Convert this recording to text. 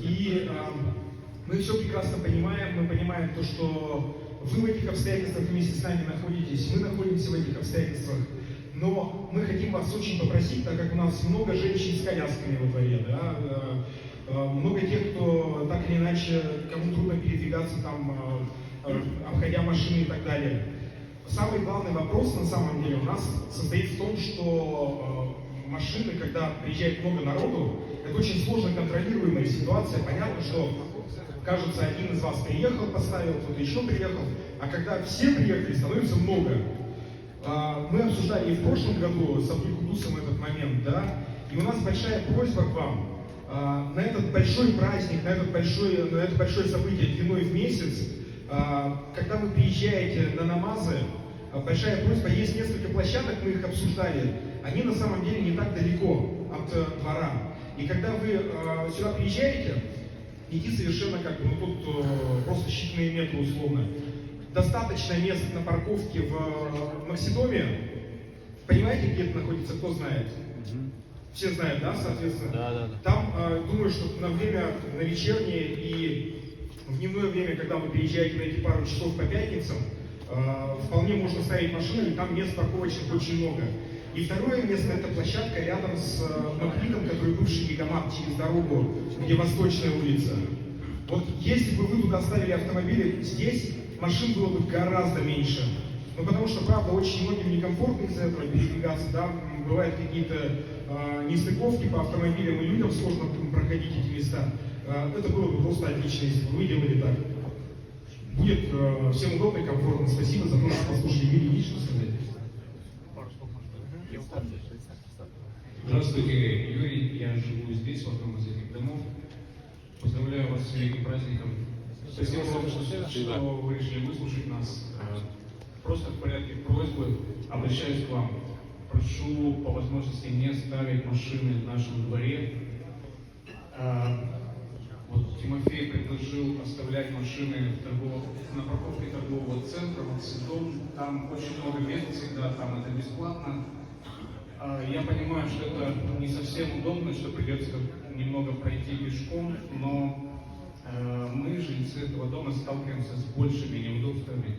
И мы все прекрасно понимаем, мы понимаем то, что вы в этих обстоятельствах вместе с нами находитесь, мы находимся в этих обстоятельствах. Но мы хотим вас очень попросить, так как у нас много женщин с колясками во дворе, да, много тех, кто так или иначе, кому трудно передвигаться там, обходя машины и так далее. Самый главный вопрос на самом деле у нас состоит в том, что машины, когда приезжает много народу, это очень сложно контролируемая ситуация. Понятно, что, кажется, один из вас приехал, поставил, кто-то еще приехал, а когда все приехали, становится много. Мы обсуждали и в прошлом году с Абдуль-Кудусом этот момент, да, и у нас большая просьба к вам на этот большой праздник, на это большое событие длиной в месяц, когда вы приезжаете на намазы, большая просьба, есть несколько площадок, мы их обсуждали, они на самом деле не так далеко от двора. И когда вы сюда приезжаете, идти совершенно как бы, ну тут просто считанные метры условно. Достаточно мест на парковке в Максидоме. Понимаете, где это находится, кто знает? Все знают, да, соответственно? Да. Там, думаю, что на время, на вечернее и в дневное время, когда вы приезжаете на эти пару часов по пятницам, вполне можно ставить машину, и там мест парковочных очень много. И второе место — это площадка рядом с Макбитом, который бывший Гигамарт через дорогу, где Восточная улица. Вот если бы вы туда ставили автомобили, здесь машин было бы гораздо меньше. Ну, потому что, правда, очень многим некомфортно из-за этого передвигаться, да, бывают какие-то нестыковки по автомобилям, и людям сложно проходить эти места. Это было бы просто отлично, если бы вы делали так. Будет всем удобно и комфортно. Спасибо за то, что послушали. Юрий Ильич, что сказать? Здравствуйте, Юрий. Я живу здесь, в одном из этих домов. Поздравляю вас с великим праздником. Спасибо вам, что вы решили выслушать нас. Просто в порядке просьбы обращаюсь к вам. Прошу по возможности не ставить машины в нашем дворе. Вот Тимофей предложил оставлять машины на парковке торгового центра, Максидом. Там очень много мест всегда, там это бесплатно. Я понимаю, что это не совсем удобно, что придется немного пройти пешком, но мы, жильцы этого дома, сталкиваемся с большими неудобствами.